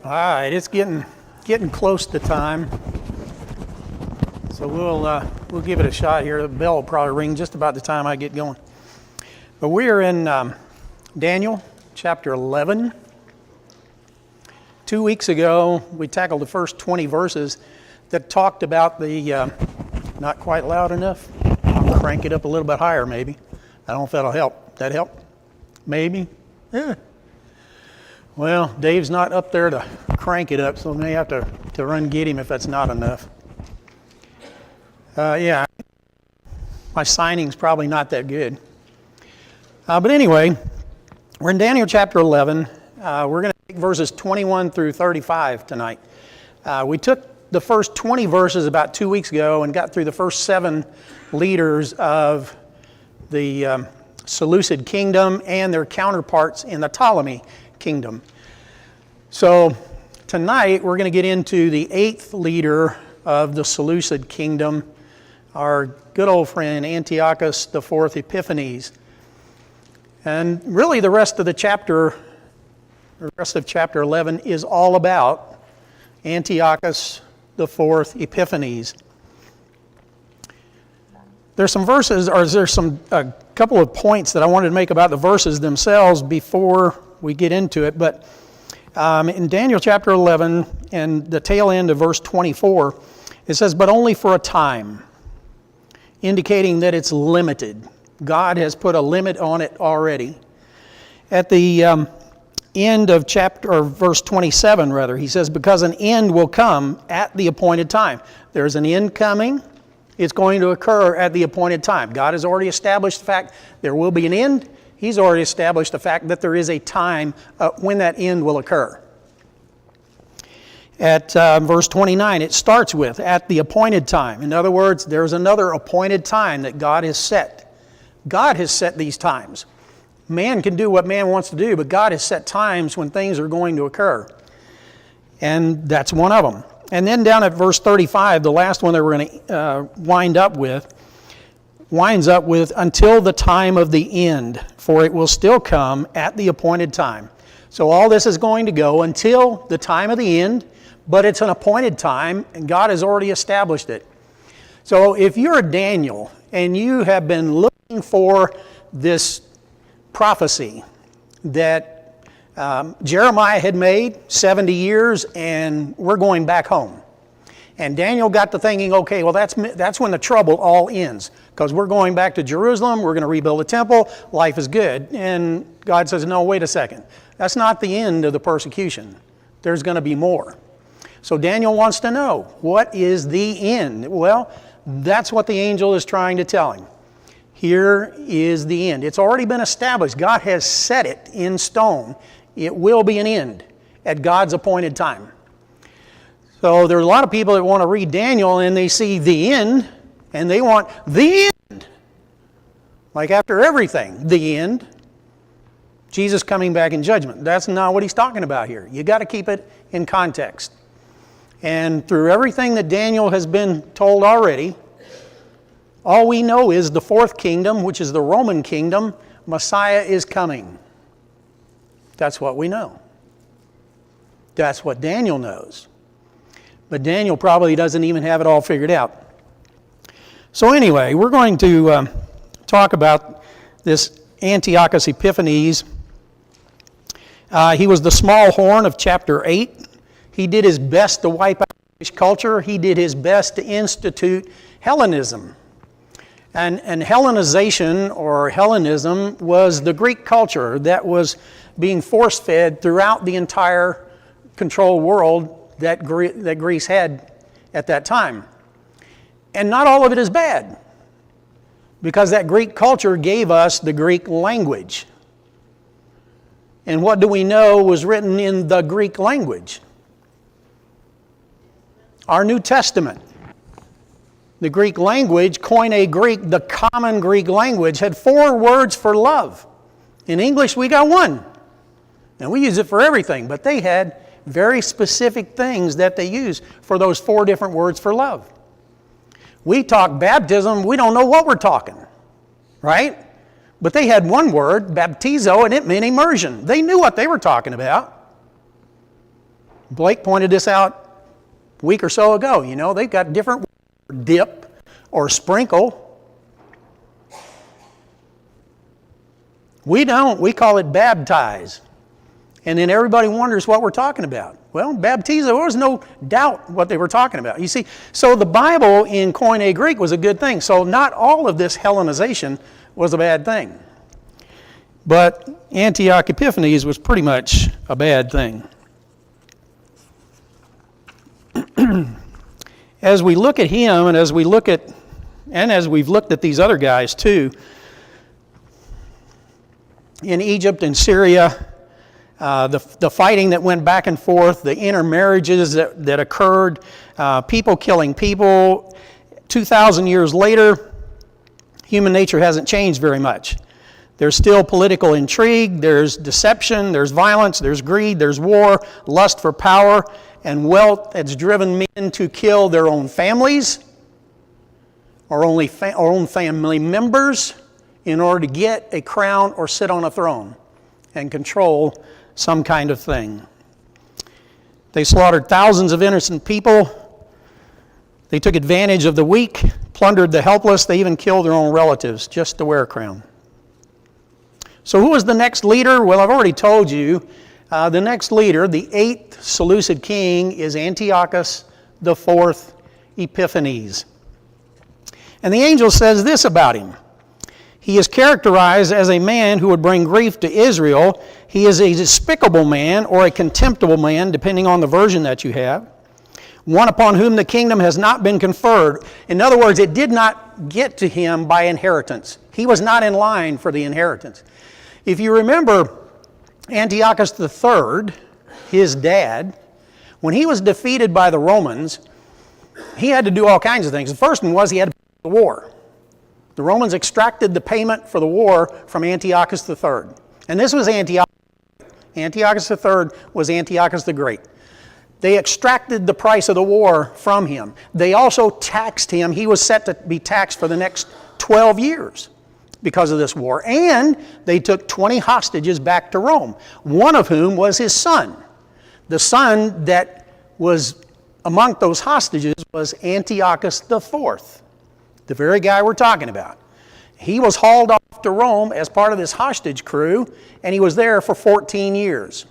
All right, it's getting close to time, so we'll give it a shot here. The bell will probably ring just about the time I get going. But we are in Daniel chapter 11. 2 weeks ago, we tackled the first 20 verses that talked about the not quite loud enough. I'll crank it up a little bit higher, maybe. I don't know if that'll help. That help? Maybe. Yeah. Well, Dave's not up there to crank it up, so we may have to run get him if that's not enough. Yeah, my signing's probably not that good. But anyway, we're in Daniel chapter 11. We're going to take verses 21 through 35 tonight. We took the first 20 verses about 2 weeks ago and got through the first 7 leaders of the Seleucid kingdom and their counterparts in the Ptolemy kingdom. So tonight we're going to get into the 8th leader of the Seleucid kingdom, our good old friend Antiochus the 4th Epiphanes. And really the rest of chapter 11 is all about Antiochus the 4th Epiphanes. There's some verses, or there's a couple of points that I wanted to make about the verses themselves before we get into it. But in Daniel chapter 11 and the tail end of verse 24, it says, "But only for a time," indicating that it's limited. God has put a limit on it already. At the end of verse 27, rather, he says, "Because an end will come at the appointed time." There's an end coming. It's going to occur at the appointed time. God has already established the fact there will be an end. He's already established the fact that there is a time when that end will occur. At verse 29, it starts with, "at the appointed time." In other words, there's another appointed time that God has set. God has set these times. Man can do what man wants to do, but God has set times when things are going to occur. And that's one of them. And then down at verse 35, the last one that we're going to winds up with, "until the time of the end, for it will still come at the appointed time." So all this is going to go until the time of the end, but it's an appointed time, and God has already established it. So if you're Daniel, and you have been looking for this prophecy that Jeremiah had made 70 years, and we're going back home. And Daniel got to thinking, okay, well, that's when the trouble all ends, because we're going back to Jerusalem, we're going to rebuild the temple, life is good. And God says, no, wait a second. That's not the end of the persecution. There's going to be more. So Daniel wants to know, what is the end? Well, that's what the angel is trying to tell him. Here is the end. It's already been established. God has set it in stone. It will be an end at God's appointed time. So there are a lot of people that want to read Daniel and they see the end and they want the end. Like after everything, the end. Jesus coming back in judgment. That's not what he's talking about here. You got to keep it in context. And through everything that Daniel has been told already, all we know is the 4th kingdom, which is the Roman kingdom, Messiah is coming. That's what we know. That's what Daniel knows. But Daniel probably doesn't even have it all figured out. So anyway, we're going to talk about this Antiochus Epiphanes. He was the small horn of chapter 8. He did his best to wipe out Jewish culture. He did his best to institute Hellenism. And Hellenization, or Hellenism, was the Greek culture that was being force-fed throughout the entire controlled world that Greece had at that time. And not all of it is bad, because that Greek culture gave us the Greek language. And what do we know was written in the Greek language? Our New Testament. The Greek language, Koine Greek, the common Greek language, had 4 words for love. In English, we got 1. And we use it for everything, but they had very specific things that they use for those 4 different words for love. We talk baptism, we don't know what we're talking, right? But they had one word, baptizo, and it meant immersion. They knew what they were talking about. Blake pointed this out a week or so ago. You know, they've got different dip or sprinkle. We don't. We call it baptize. And then everybody wonders what we're talking about. Well, baptizo, there was no doubt what they were talking about. You see, so the Bible in Koine Greek was a good thing. So not all of this Hellenization was a bad thing. But Antiochus Epiphanes was pretty much a bad thing. As we look at him, and as we've looked at these other guys too, in Egypt and Syria, the fighting that went back and forth, the intermarriages that occurred, people killing people. 2,000 years later, human nature hasn't changed very much. There's still political intrigue, there's deception, there's violence, there's greed, there's war, lust for power, and wealth that's driven men to kill their own families or own family members in order to get a crown or sit on a throne and control some kind of thing. They slaughtered thousands of innocent people. They took advantage of the weak, plundered the helpless. They even killed their own relatives just to wear a crown. So who was the next leader? Well, I've already told you. The next leader, the 8th Seleucid king, is Antiochus IV Epiphanes. And the angel says this about him. He is characterized as a man who would bring grief to Israel. He is a despicable man or a contemptible man, depending on the version that you have. One upon whom the kingdom has not been conferred. In other words, it did not get to him by inheritance. He was not in line for the inheritance. If you remember Antiochus III, his dad, when he was defeated by the Romans, he had to do all kinds of things. The first one was he had to pay the war. The Romans extracted the payment for the war from Antiochus III. And this was Antiochus. Antiochus III was Antiochus the Great. They extracted the price of the war from him. They also taxed him. He was set to be taxed for the next 12 years because of this war. And they took 20 hostages back to Rome, one of whom was his son. The son that was among those hostages was Antiochus IV, the very guy we're talking about. He was hauled off to Rome as part of this hostage crew, and he was there for 14 years.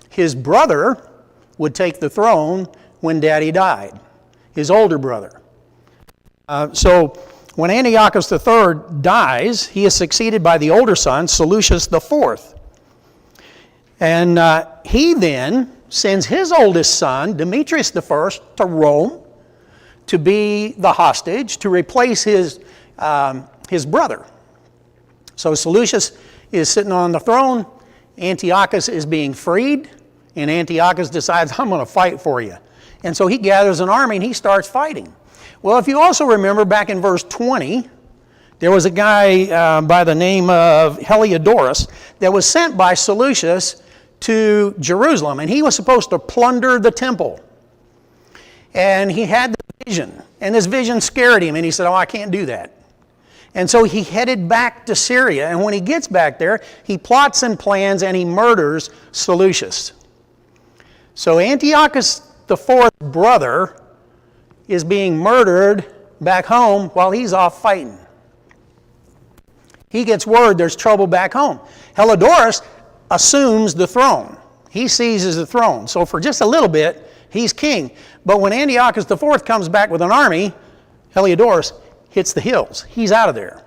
His brother would take the throne when Daddy died, his older brother. So when Antiochus III dies, he is succeeded by the older son, Seleucus IV. And he then sends his oldest son, Demetrius I, to Rome to be the hostage, to replace his brother. So Seleucus is sitting on the throne, Antiochus is being freed, and Antiochus decides, I'm going to fight for you. And so he gathers an army and he starts fighting. Well, if you also remember back in verse 20, there was a guy by the name of Heliodorus that was sent by Seleucus to Jerusalem, and he was supposed to plunder the temple. And he had the vision, and this vision scared him, and he said, I can't do that. And so he headed back to Syria, and when he gets back there, he plots and plans, and he murders Seleucus. So Antiochus IV's brother is being murdered back home while he's off fighting. He gets word there's trouble back home. Heliodorus assumes the throne. He seizes the throne. So for just a little bit, he's king. But when Antiochus IV comes back with an army, Heliodorus hits the hills. He's out of there.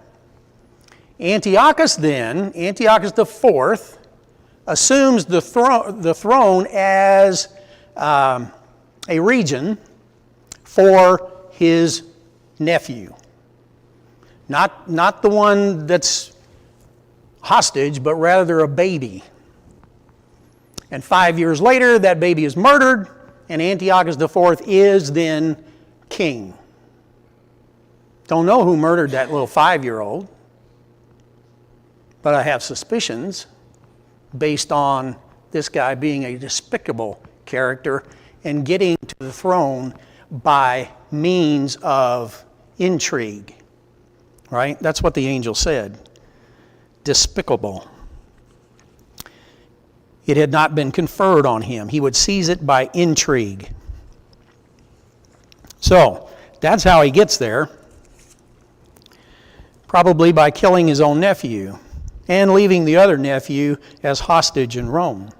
Antiochus IV, assumes the throne as a region for his nephew. Not the one that's hostage, but rather a baby. And 5 years later, that baby is murdered, and Antiochus IV is then king. Don't know who murdered that little 5-year-old, but I have suspicions based on this guy being a despicable character and getting to the throne by means of intrigue. Right? That's what the angel said. Despicable. it had not been conferred on him. He would seize it by intrigue. So, that's how he gets there. Probably by killing his own nephew and leaving the other nephew as hostage in Rome.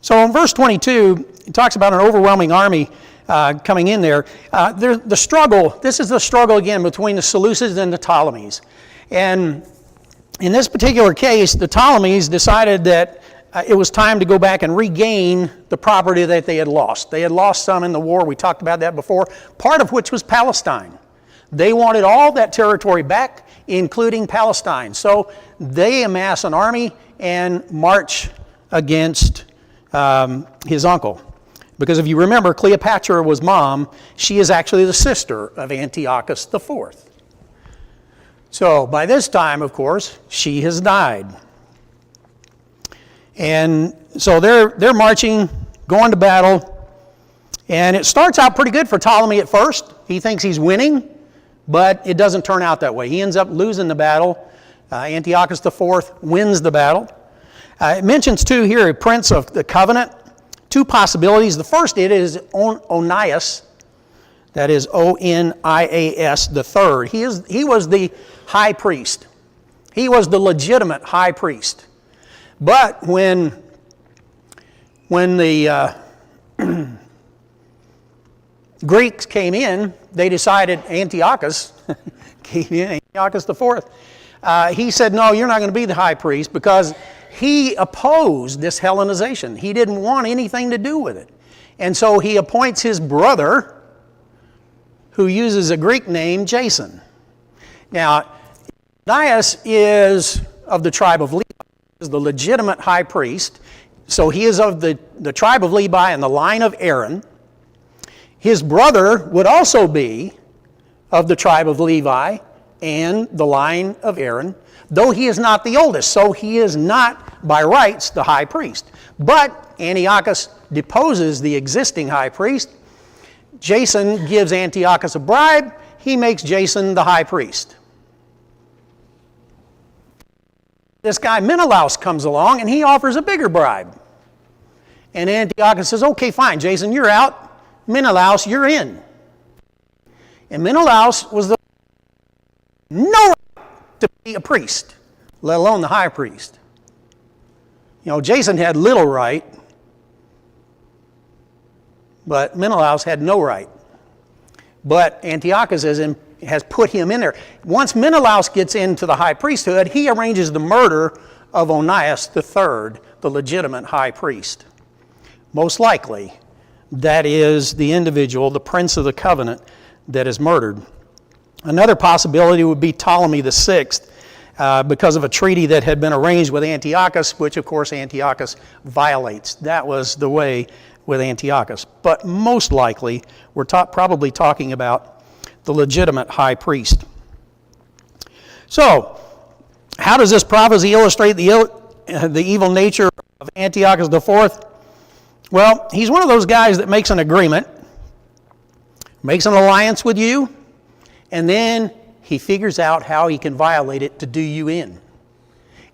So in verse 22, it talks about an overwhelming army coming in there. The struggle, this is the struggle again between the Seleucids and the Ptolemies. And in this particular case, the Ptolemies decided that it was time to go back and regain the property that they had lost. They had lost some in the war. We talked about that before, part of which was Palestine. They wanted all that territory back, including Palestine. So they amass an army and march against his uncle. Because if you remember, Cleopatra was mom. She is actually the sister of Antiochus IV. So by this time, of course, she has died. And so they're marching, going to battle. And it starts out pretty good for Ptolemy at first. He thinks he's winning, but it doesn't turn out that way. He ends up losing the battle. Antiochus IV wins the battle. It mentions, too, here a prince of the covenant. Two possibilities. The first is Onias, that is Onias the third. He was the high priest. He was the legitimate high priest. But when the Greeks came in, they decided Antiochus came in, Antiochus IV. He said, no, you're not going to be the high priest, because he opposed this Hellenization. He didn't want anything to do with it. And so he appoints his brother, who uses a Greek name, Jason. Now, Onias is of the tribe of Levi, is the legitimate high priest. So he is of the tribe of Levi and the line of Aaron. His brother would also be of the tribe of Levi and the line of Aaron, though he is not the oldest, so he is not by rights the high priest. But Antiochus deposes the existing high priest. Jason gives Antiochus a bribe. He makes Jason the high priest. This guy Menelaus comes along and he offers a bigger bribe. And Antiochus says, okay, fine, Jason, you're out. Menelaus, you're in. And Menelaus was no right to be a priest, let alone the high priest. You know, Jason had little right, but Menelaus had no right. But Antiochus has put him in there. Once Menelaus gets into the high priesthood, he arranges the murder of Onias III, the legitimate high priest. Most likely, that is the individual, the prince of the covenant, that is murdered. Another possibility would be Ptolemy VI, because of a treaty that had been arranged with Antiochus, which of course Antiochus violates. That was the way with Antiochus. But most likely, we're probably talking about the legitimate high priest. So, how does this prophecy illustrate the evil nature of Antiochus IV? Well, he's one of those guys that makes an agreement, makes an alliance with you, and then he figures out how he can violate it to do you in.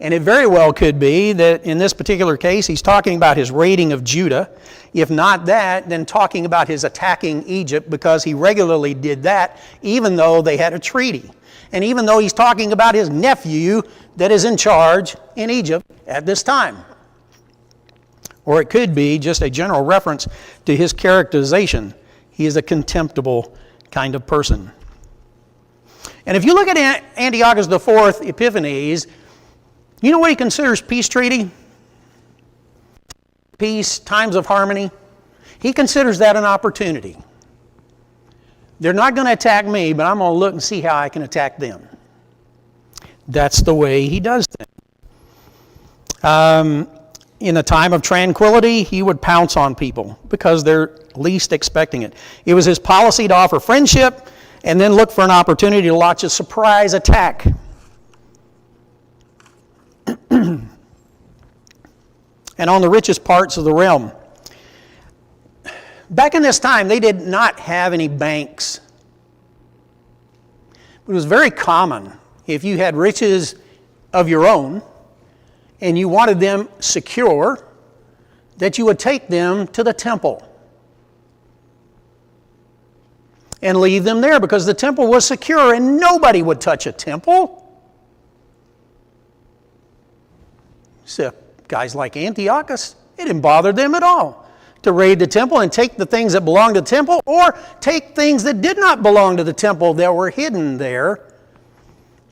And it very well could be that in this particular case, he's talking about his raiding of Judah. If not that, then talking about his attacking Egypt, because he regularly did that, even though they had a treaty. And even though he's talking about his nephew that is in charge in Egypt at this time. Or it could be just a general reference to his characterization. He is a contemptible kind of person. And if you look at Antiochus IV, Epiphanes, you know what he considers peace treaty? Peace, times of harmony. He considers that an opportunity. They're not going to attack me, but I'm going to look and see how I can attack them. That's the way he does things. In a time of tranquility, he would pounce on people because they're least expecting it. It was his policy to offer friendship and then look for an opportunity to launch a surprise attack. And on the richest parts of the realm. Back in this time, they did not have any banks. It was very common, if you had riches of your own, and you wanted them secure, that you would take them to the temple and leave them there, because the temple was secure and nobody would touch a temple. So guys like Antiochus, it didn't bother them at all to raid the temple and take the things that belonged to the temple, or take things that did not belong to the temple that were hidden there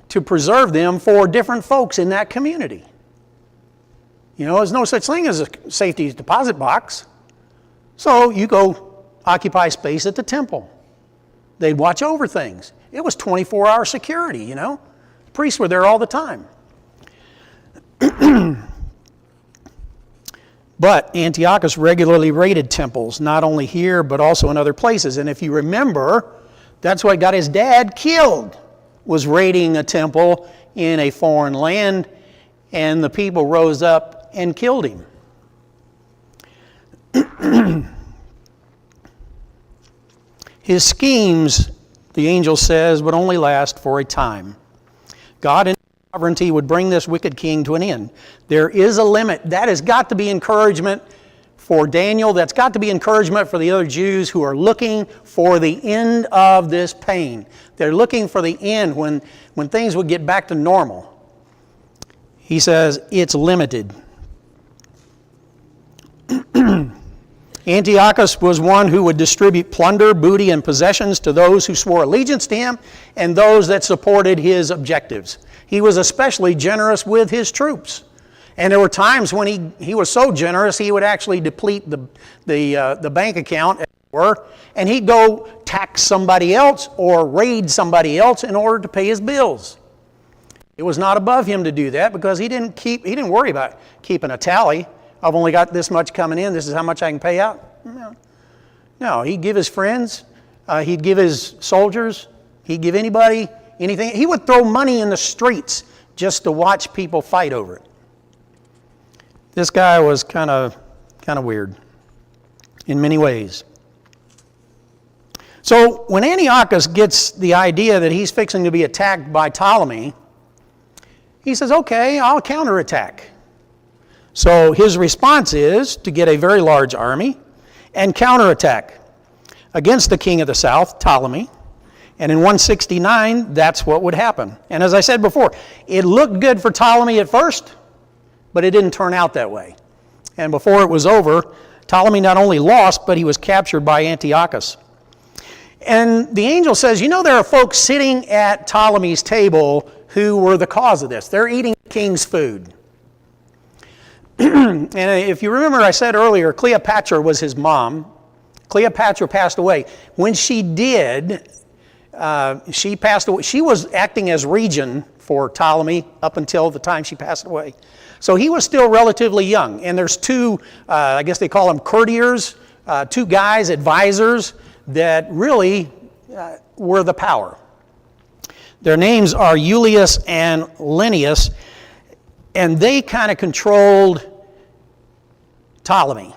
to preserve them for different folks in that community. You know, there's no such thing as a safety deposit box. So you go occupy space at the temple. They'd watch over things. It was 24-hour security, you know. Priests were there all the time. But Antiochus regularly raided temples, not only here, but also in other places. And if you remember, that's what got his dad killed, was raiding a temple in a foreign land, and the people rose up and killed him. His schemes, the angel says, would only last for a time. God in sovereignty would bring this wicked king to an end. There is a limit. That has got to be encouragement for Daniel. That's got to be encouragement for the other Jews who are looking for the end of this pain. They're looking for the end when things would get back to normal. He says it's limited. Antiochus was one who would distribute plunder, booty, and possessions to those who swore allegiance to him and those that supported his objectives. He was especially generous with his troops. And there were times when he was so generous he would actually deplete the bank account, as it were, and he'd go tax somebody else or raid somebody else in order to pay his bills. It was not above him to do that, because he didn't worry about keeping a tally. I've only got this much coming in. This is how much I can pay out. No, he'd give his friends. He'd give his soldiers. He'd give anybody anything. He would throw money in the streets just to watch people fight over it. This guy was kind of weird in many ways. So when Antiochus gets the idea that he's fixing to be attacked by Ptolemy, he says, okay, I'll counterattack. So his response is to get a very large army and counterattack against the king of the south, Ptolemy. And in 169, that's what would happen. And as I said before, it looked good for Ptolemy at first, but it didn't turn out that way. And before it was over, Ptolemy not only lost, but he was captured by Antiochus. And the angel says, you know, there are folks sitting at Ptolemy's table who were the cause of this. They're eating the king's food. And if you remember, I said earlier, Cleopatra was his mom. Cleopatra passed away. When she did, she passed away. She was acting as regent for Ptolemy up until the time she passed away. So he was still relatively young. And there's two, I guess they call them courtiers, two guys, advisors, that really were the power. Their names are Julius and Linnaeus, and they kind of controlled Ptolemy.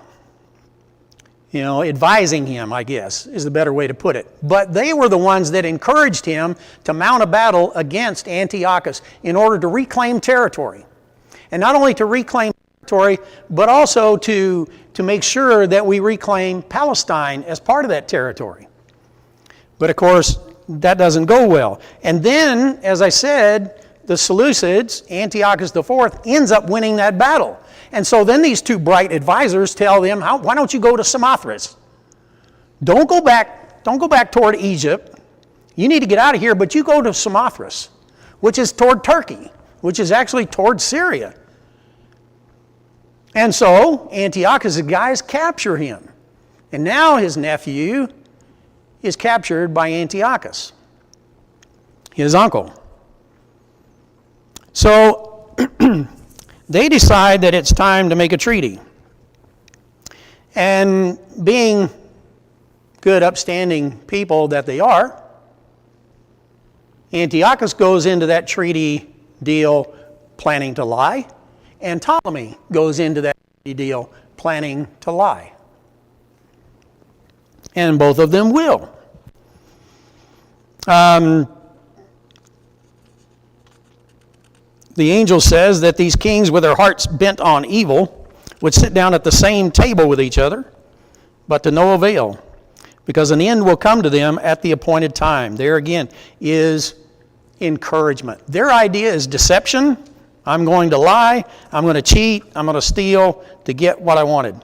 You know, advising him, I guess, is the better way to put it. But they were the ones that encouraged him to mount a battle against Antiochus in order to reclaim territory. And not only to reclaim territory, but also to make sure that we reclaim Palestine as part of that territory. But of course, that doesn't go well. And then, as I said, the Seleucids, Antiochus IV, ends up winning that battle. And so then these two bright advisors tell them, why don't you go to Samothrace? Don't go back toward Egypt. You need to get out of here, but you go to Samothrace, which is toward Turkey, which is actually toward Syria. And so Antiochus' guys capture him. And now his nephew is captured by Antiochus, his uncle. So they decide that it's time to make a treaty. And being good, upstanding people that they are, Antiochus goes into that treaty deal planning to lie, and Ptolemy goes into that treaty deal planning to lie. And both of them will. The angel says that these kings with their hearts bent on evil would sit down at the same table with each other, but to no avail, because an end will come to them at the appointed time. There again is encouragement. Their idea is deception. I'm going to lie, I'm going to cheat, I'm going to steal to get what I wanted.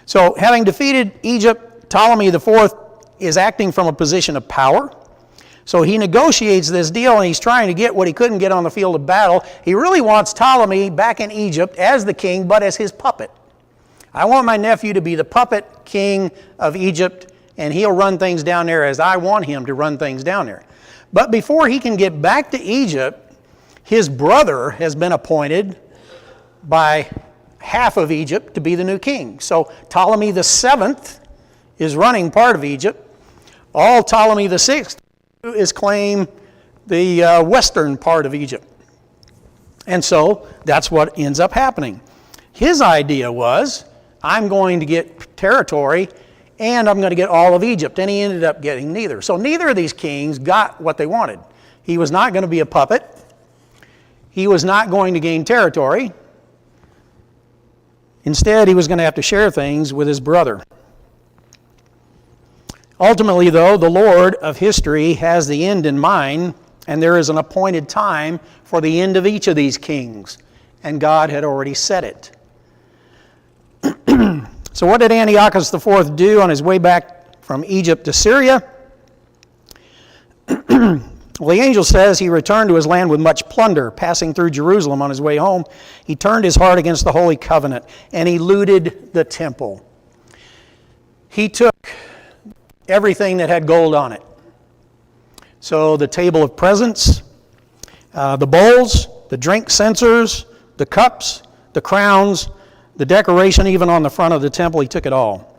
So having defeated Egypt, Ptolemy IV is acting from a position of power. So he negotiates this deal, and he's trying to get what he couldn't get on the field of battle. He really wants Ptolemy back in Egypt as the king, but as his puppet. I want my nephew to be the puppet king of Egypt, and he'll run things down there as I want him to run things down there. But before he can get back to Egypt, his brother has been appointed by half of Egypt to be the new king. So Ptolemy VII is running part of Egypt. All Ptolemy VI is claim the western part of Egypt. And so that's what ends up happening. His idea was, I'm going to get territory and I'm going to get all of Egypt. And he ended up getting neither. So neither of these kings got what they wanted. He was not going to be a puppet. He was not going to gain territory. Instead, he was going to have to share things with his brother. Ultimately, though, the Lord of history has the end in mind, and there is an appointed time for the end of each of these kings, and God had already set it. So what did Antiochus IV do on his way back from Egypt to Syria? Well, the angel says he returned to his land with much plunder. Passing through Jerusalem on his way home, he turned his heart against the Holy Covenant, and he looted the temple. He took everything that had gold on it. So the table of presents, the bowls, the drink censers, the cups, the crowns, the decoration even on the front of the temple, he took it all.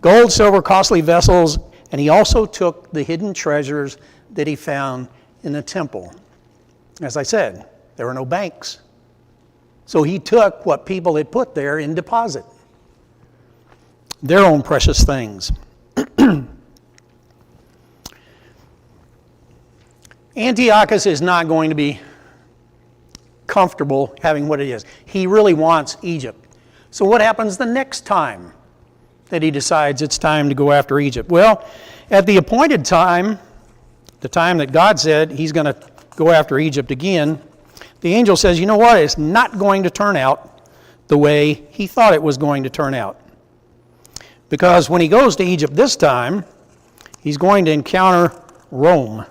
Gold, silver, costly vessels, and he also took the hidden treasures that he found in the temple. As I said, there were no banks. So he took what people had put there in deposit, their own precious things. Antiochus is not going to be comfortable having what it is. He really wants Egypt. So what happens the next time that he decides it's time to go after Egypt? Well, at the appointed time, the time that God said he's going to go after Egypt again, the angel says, you know what? It's not going to turn out the way he thought it was going to turn out. Because when he goes to Egypt this time, he's going to encounter Rome.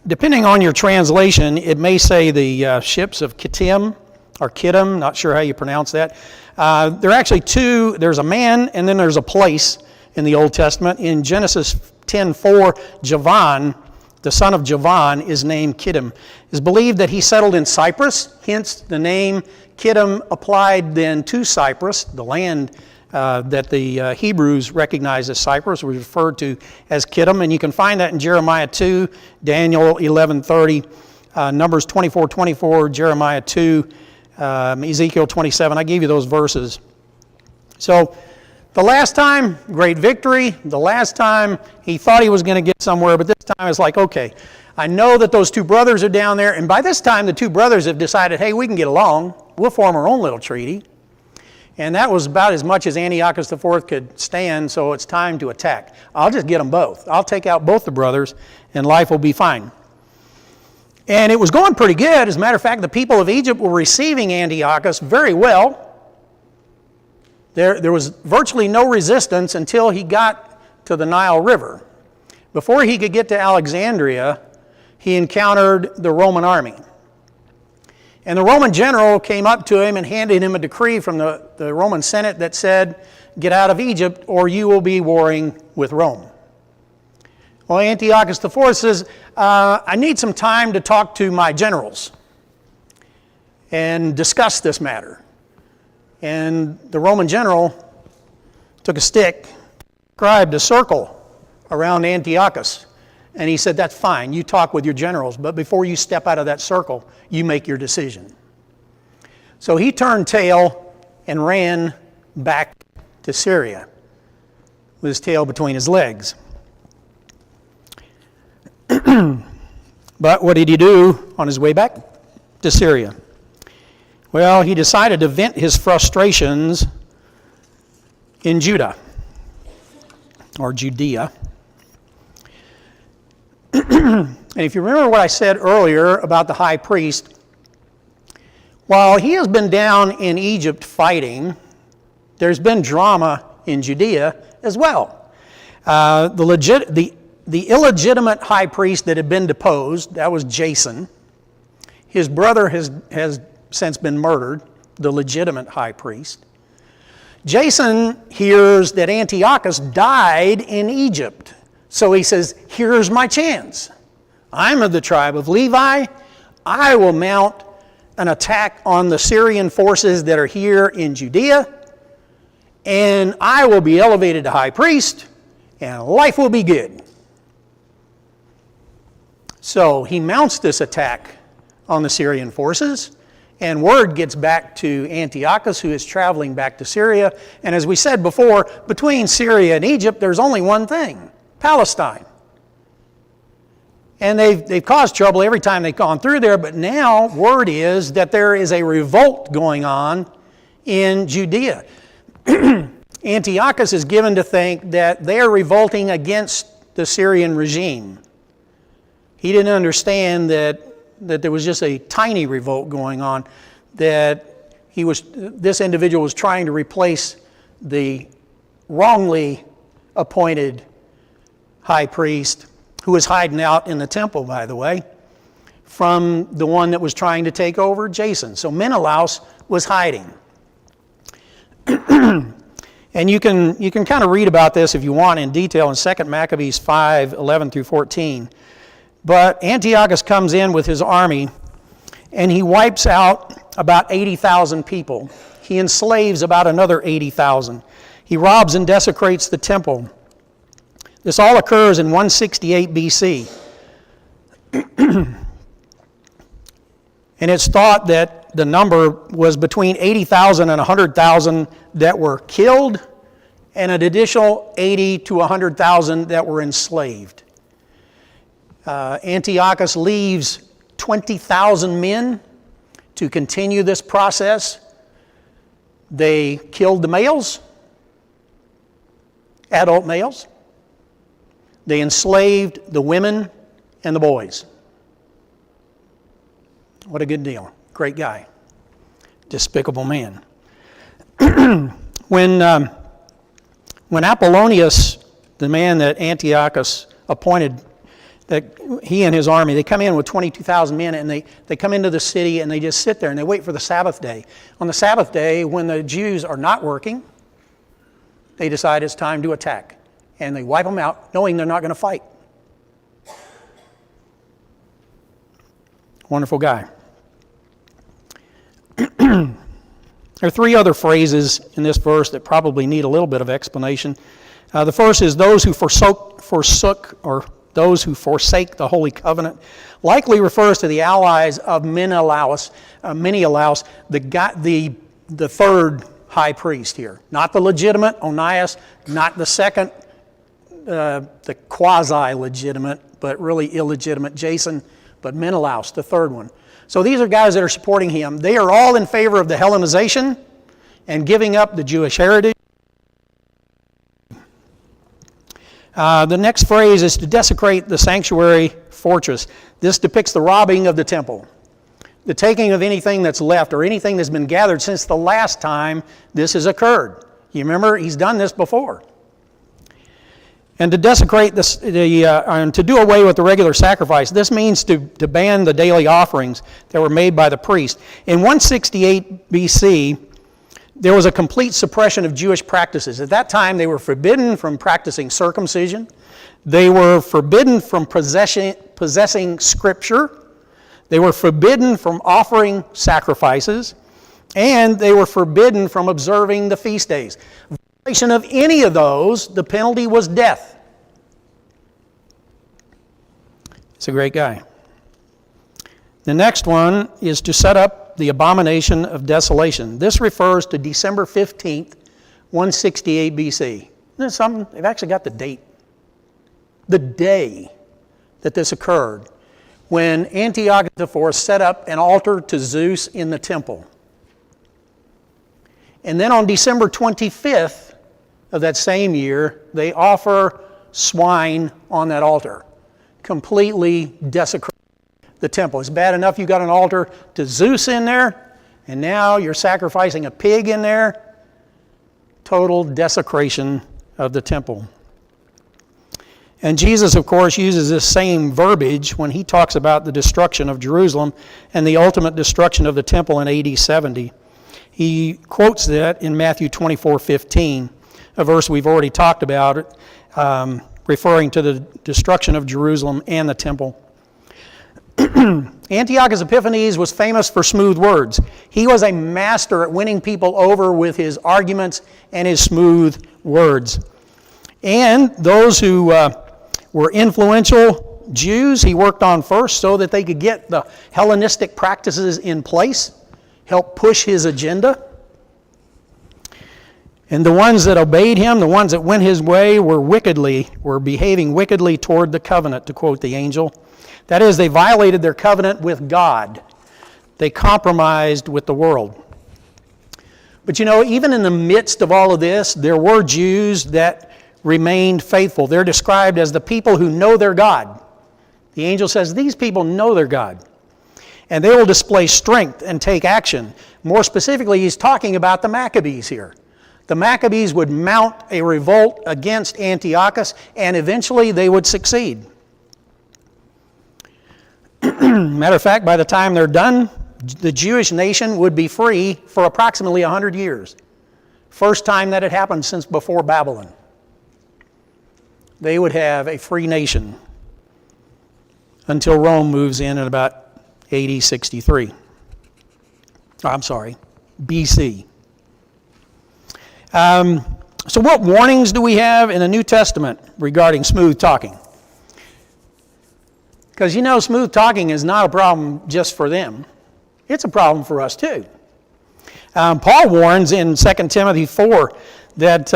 Depending on your translation, it may say the ships of Kittim, or Kittim, not sure how you pronounce that. There are actually two. There's a man and then there's a place in the Old Testament. In Genesis 10:4, Javan, the son of Javan, is named Kittim. It's believed that he settled in Cyprus, hence the name Kittim applied then to Cyprus, the land that the Hebrews recognized as Cyprus was referred to as Kittim, and you can find that in Jeremiah 2, Daniel 11:30, Numbers 24:24, Jeremiah 2, Ezekiel 27. I gave you those verses. So the last time, great victory. The last time he thought he was going to get somewhere, but this time it's like, okay, I know that those two brothers are down there, and by this time the two brothers have decided, hey, we can get along. We'll form our own little treaty. And that was about as much as Antiochus IV could stand, so it's time to attack. I'll just get them both. I'll take out both the brothers, and life will be fine. And it was going pretty good. As a matter of fact, the people of Egypt were receiving Antiochus very well. There was virtually no resistance until he got to the Nile River. Before he could get to Alexandria, he encountered the Roman army. And the Roman general came up to him and handed him a decree from the Roman Senate that said, get out of Egypt or you will be warring with Rome. Well, Antiochus IV says, I need some time to talk to my generals and discuss this matter. And the Roman general took a stick, scribed a circle around Antiochus. And he said, that's fine, you talk with your generals, but before you step out of that circle, you make your decision. So he turned tail and ran back to Syria with his tail between his legs. But what did he do on his way back to Syria? Well, he decided to vent his frustrations in Judah, or Judea. And if you remember what I said earlier about the high priest, while he has been down in Egypt fighting, there's been drama in Judea as well. The illegitimate high priest that had been deposed, that was Jason. His brother has since been murdered, the legitimate high priest. Jason hears that Antiochus died in Egypt. So he says, here's my chance. I'm of the tribe of Levi. I will mount an attack on the Syrian forces that are here in Judea, and I will be elevated to high priest, and life will be good. So he mounts this attack on the Syrian forces, and word gets back to Antiochus, who is traveling back to Syria. And as we said before, between Syria and Egypt, there's only one thing: Palestine. And they've caused trouble every time they've gone through there, but now word is that there is a revolt going on in Judea. Antiochus is given to think that they are revolting against the Syrian regime. He didn't understand that there was just a tiny revolt going on, that this individual was trying to replace the wrongly appointed high priest, who was hiding out in the temple, by the way, from the one that was trying to take over, Jason. So Menelaus was hiding. And you can kind of read about this if you want in detail in 2 Maccabees 5:11 through 14. But Antiochus comes in with his army, and he wipes out about 80,000 people. He enslaves about another 80,000. He robs and desecrates the temple. This all occurs in 168 BC. And it's thought that the number was between 80,000 and 100,000 that were killed, and an additional 80 to 100,000 that were enslaved. Antiochus leaves 20,000 men to continue this process. They killed the males, adult males. They enslaved the women and the boys. What a good deal. Great guy. Despicable man. When Apollonius, the man that Antiochus appointed, that he and his army, they come in with 22,000 men, and they come into the city and they just sit there and they wait for the Sabbath day. On the Sabbath day, when the Jews are not working, they decide it's time to attack. And they wipe them out, knowing they're not going to fight. Wonderful guy. There are three other phrases in this verse that probably need a little bit of explanation. The first is those who forsook, or those who forsake the Holy Covenant. Likely refers to the allies of Menelaus, the third high priest here. Not the legitimate Onias, not the second, the quasi-legitimate, but really illegitimate Jason, but Menelaus, the third one. So these are guys that are supporting him. They are all in favor of the Hellenization and giving up the Jewish heritage. The next phrase is to desecrate the sanctuary fortress. This depicts the robbing of the temple, the taking of anything that's left or anything that's been gathered since the last time this has occurred. You remember, he's done this before. And to desecrate and to do away with the regular sacrifice. This means to ban the daily offerings that were made by the priest. In 168 BC, there was a complete suppression of Jewish practices. At that time, they were forbidden from practicing circumcision. They were forbidden from possessing Scripture. They were forbidden from offering sacrifices. And they were forbidden from observing the feast days. Violation of any of those, the penalty was death. It's a great guy. The next one is to set up the abomination of desolation. This refers to December 15th, 168 BC. Isn't it something? They've actually got the date. The day that this occurred, when Antiochus IV set up an altar to Zeus in the temple. And then on December 25th of that same year, they offer swine on that altar, completely desecrating the temple. It's bad enough you got an altar to Zeus in there, and now you're sacrificing a pig in there. Total desecration of the temple. And Jesus, of course, uses this same verbiage when he talks about the destruction of Jerusalem and the ultimate destruction of the temple in AD 70. He quotes that in Matthew 24:15, a verse we've already talked about, referring to the destruction of Jerusalem and the temple. Antiochus Epiphanes was famous for smooth words. He was a master at winning people over with his arguments and his smooth words. And those who were influential Jews, he worked on first so that they could get the Hellenistic practices in place, help push his agenda. And the ones that obeyed him, the ones that went his way, were behaving wickedly toward the covenant, to quote the angel. That is, they violated their covenant with God. They compromised with the world. But you know, even in the midst of all of this, there were Jews that remained faithful. They're described as the people who know their God. The angel says these people know their God. And they will display strength and take action. More specifically, he's talking about the Maccabees here. The Maccabees would mount a revolt against Antiochus, and eventually they would succeed. Matter of fact, by the time they're done, the Jewish nation would be free for approximately 100 years. First time that had happened since before Babylon. They would have a free nation until Rome moves in at about AD 63. I'm sorry, BC. So what warnings do we have in the New Testament regarding smooth talking? Because you know, smooth talking is not a problem just for them. It's a problem for us too. Paul warns in 2 Timothy 4 that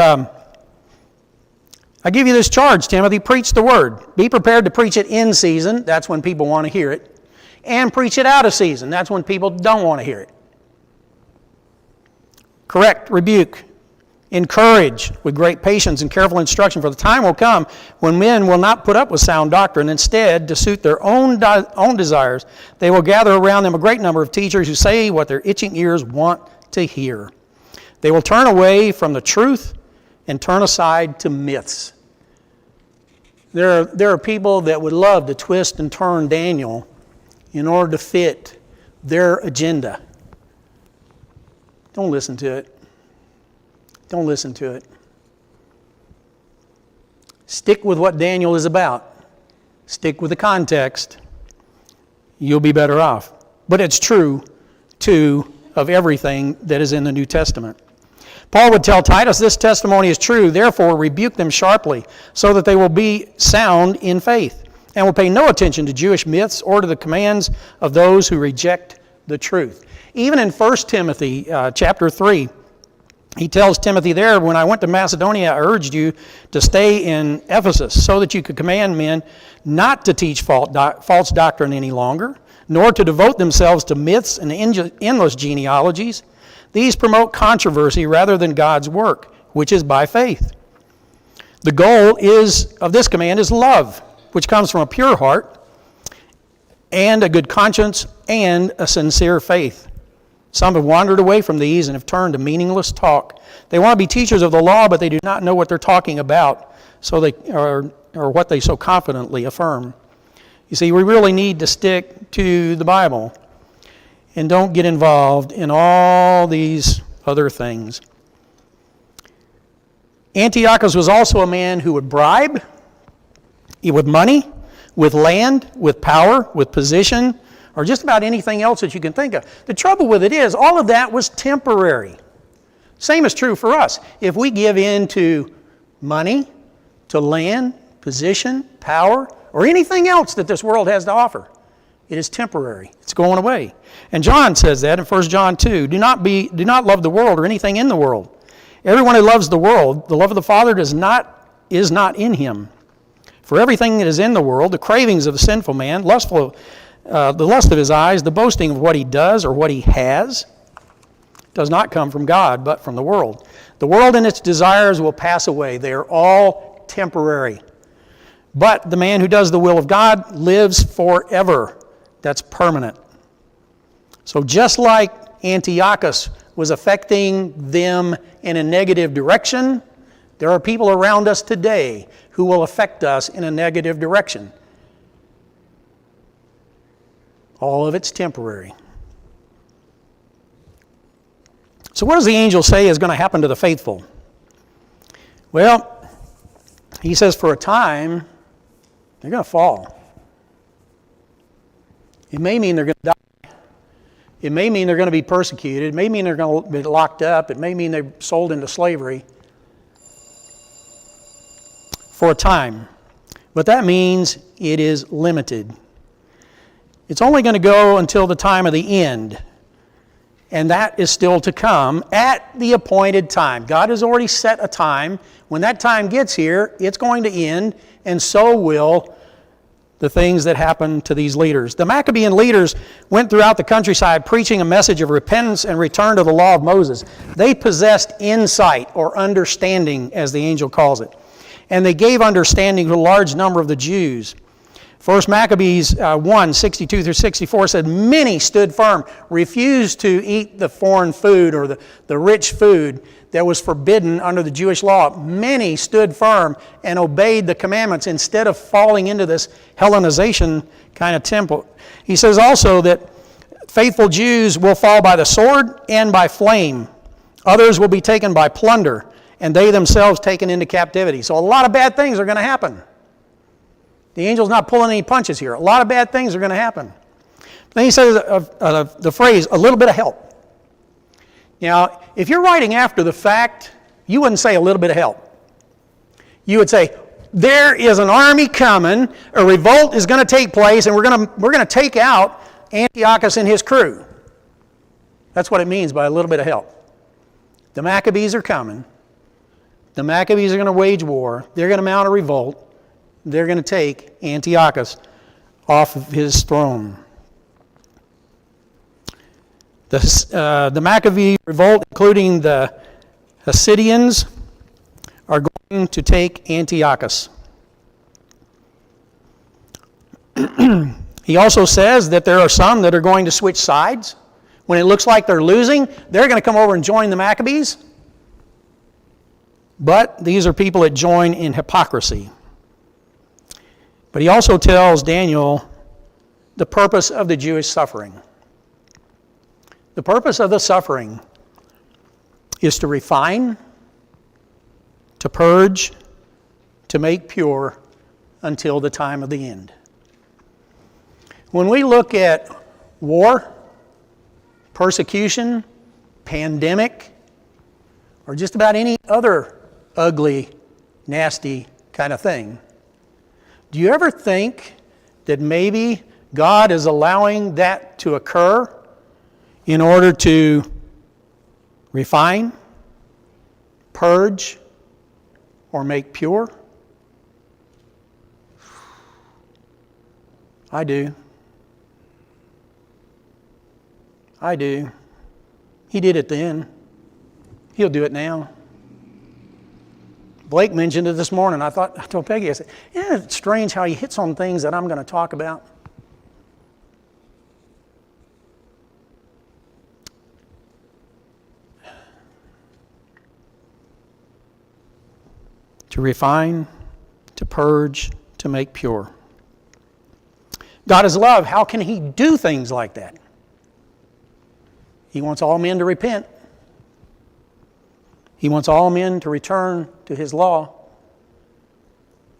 I give you this charge, Timothy, preach the word. Be prepared to preach it in season, that's when people want to hear it, and preach it out of season, that's when people don't want to hear it. Correct, rebuke, encourage with great patience and careful instruction, for the time will come when men will not put up with sound doctrine. Instead, to suit their own desires, they will gather around them a great number of teachers who say what their itching ears want to hear. They will turn away from the truth and turn aside to myths. There are people that would love to twist and turn Daniel in order to fit their agenda. Don't listen to it. Don't listen to it. Stick with what Daniel is about. Stick with the context. You'll be better off. But it's true, too, of everything that is in the New Testament. Paul would tell Titus, this testimony is true, therefore rebuke them sharply, so that they will be sound in faith, and will pay no attention to Jewish myths or to the commands of those who reject the truth. Even in 1 Timothy chapter 3, he tells Timothy there, when I went to Macedonia, I urged you to stay in Ephesus so that you could command men not to teach false doctrine any longer, nor to devote themselves to myths and endless genealogies. These promote controversy rather than God's work, which is by faith. The goal of this command is love, which comes from a pure heart and a good conscience and a sincere faith. Some have wandered away from these and have turned to meaningless talk. They want to be teachers of the law, but they do not know what they're talking about, or what they so confidently affirm. You see, we really need to stick to the Bible and don't get involved in all these other things. Antiochus was also a man who would bribe with money, with land, with power, with position, or just about anything else that you can think of. The trouble with it is, all of that was temporary. Same is true for us. If we give in to money, to land, position, power, or anything else that this world has to offer, it is temporary. It's going away. And John says that in 1 John 2. Do not love the world or anything in the world. Everyone who loves the world, the love of the Father is not in him. For everything that is in the world, the cravings of the sinful man, the lust of his eyes, the boasting of what he does or what he has, does not come from God, but from the world. The world and its desires will pass away. They are all temporary. But the man who does the will of God lives forever. That's permanent. So just like Antiochus was affecting them in a negative direction, there are people around us today who will affect us in a negative direction. All of it's temporary. So what does the angel say is going to happen to the faithful? Well, he says for a time, they're going to fall. It may mean they're going to die. It may mean they're going to be persecuted. It may mean they're going to be locked up. It may mean they're sold into slavery for a time. But that means it is limited. It's only going to go until the time of the end. And that is still to come at the appointed time. God has already set a time. When that time gets here, it's going to end, and so will the things that happen to these leaders. The Maccabean leaders went throughout the countryside preaching a message of repentance and return to the law of Moses. They possessed insight or understanding, as the angel calls it. And they gave understanding to a large number of the Jews. First Maccabees 1, 62 through 64 said, many stood firm, refused to eat the foreign food or the rich food that was forbidden under the Jewish law. Many stood firm and obeyed the commandments instead of falling into this Hellenization kind of temple. He says also that faithful Jews will fall by the sword and by flame. Others will be taken by plunder, and they themselves taken into captivity. So a lot of bad things are going to happen. The angel's not pulling any punches here. A lot of bad things are going to happen. Then he says the phrase, a little bit of help. Now, if you're writing after the fact, you wouldn't say a little bit of help. You would say, there is an army coming, a revolt is going to take place, and we're going to take out Antiochus and his crew. That's what it means by a little bit of help. The Maccabees are coming. The Maccabees are going to wage war. They're going to mount a revolt. They're going to take Antiochus off of his throne. The Maccabee revolt, including the Hasidians, are going to take Antiochus. He also says that there are some that are going to switch sides. When it looks like they're losing, they're going to come over and join the Maccabees. But these are people that join in hypocrisy. But he also tells Daniel the purpose of the Jewish suffering. The purpose of the suffering is to refine, to purge, to make pure until the time of the end. When we look at war, persecution, pandemic, or just about any other ugly, nasty kind of thing, do you ever think that maybe God is allowing that to occur in order to refine, purge, or make pure? I do. I do. He did it then. He'll do it now. Blake mentioned it this morning. I told Peggy, I said, yeah, it's strange how he hits on things that I'm going to talk about. To refine, to purge, to make pure. God is love. How can He do things like that? He wants all men to repent. He wants all men to return to His law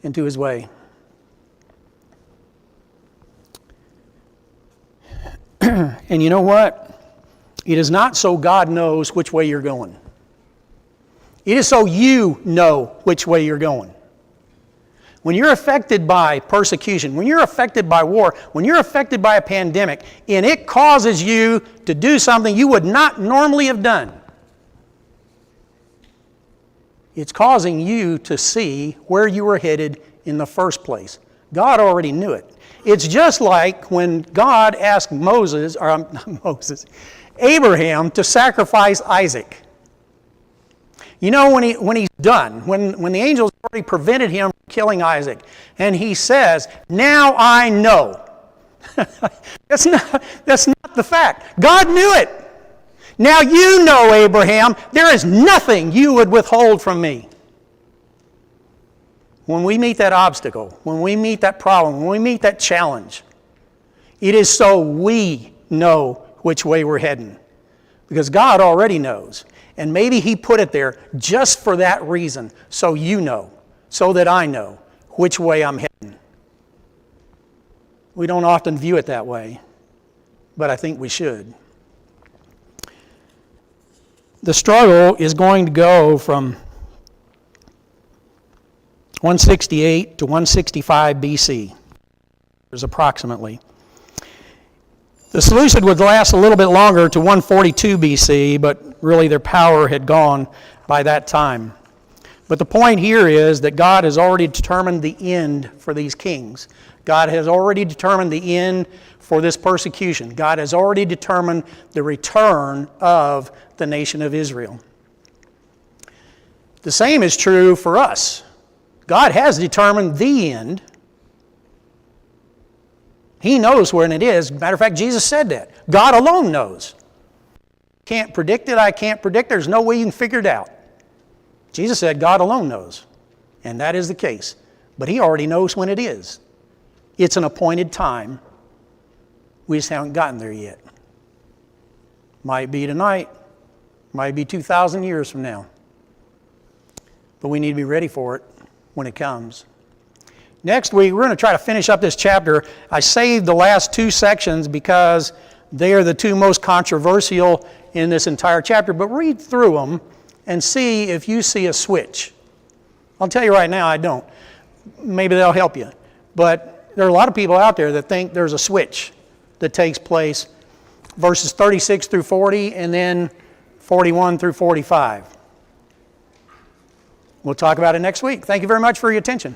and to His way. And you know what? It is not so God knows which way you're going. It is so you know which way you're going. When you're affected by persecution, when you're affected by war, when you're affected by a pandemic, and it causes you to do something you would not normally have done, it's causing you to see where you are headed in the first place. God already knew it. It's just like when God asked Abraham to sacrifice Isaac. You know, when he's done, when the angels already prevented him from killing Isaac, and he says, "Now I know." That's not the fact. God knew it. Now you know, Abraham, there is nothing you would withhold from me. When we meet that obstacle, when we meet that problem, when we meet that challenge, it is so we know which way we're heading. Because God already knows. And maybe He put it there just for that reason, so you know, so that I know which way I'm heading. We don't often view it that way, but I think we should. The struggle is going to go from 168 to 165 BC. There's approximately. The Seleucids would last a little bit longer to 142 BC, but really their power had gone by that time. But the point here is that God has already determined the end for these kings. God has already determined the end for this persecution. God has already determined the return of the nation of Israel. The same is true for us. God has determined the end. He knows when it is. Matter of fact, Jesus said that. God alone knows. Can't predict it, I can't predict. There's no way you can figure it out. Jesus said God alone knows. And that is the case. But He already knows when it is. It's an appointed time. We just haven't gotten there yet. Might be tonight. Might be 2,000 years from now. But we need to be ready for it when it comes. Next week, we're going to try to finish up this chapter. I saved the last two sections because they are the two most controversial in this entire chapter. But read through them and see if you see a switch. I'll tell you right now, I don't. Maybe they'll help you. But there are a lot of people out there that think there's a switch that takes place, verses 36 through 40 and then 41 through 45. We'll talk about it next week. Thank you very much for your attention.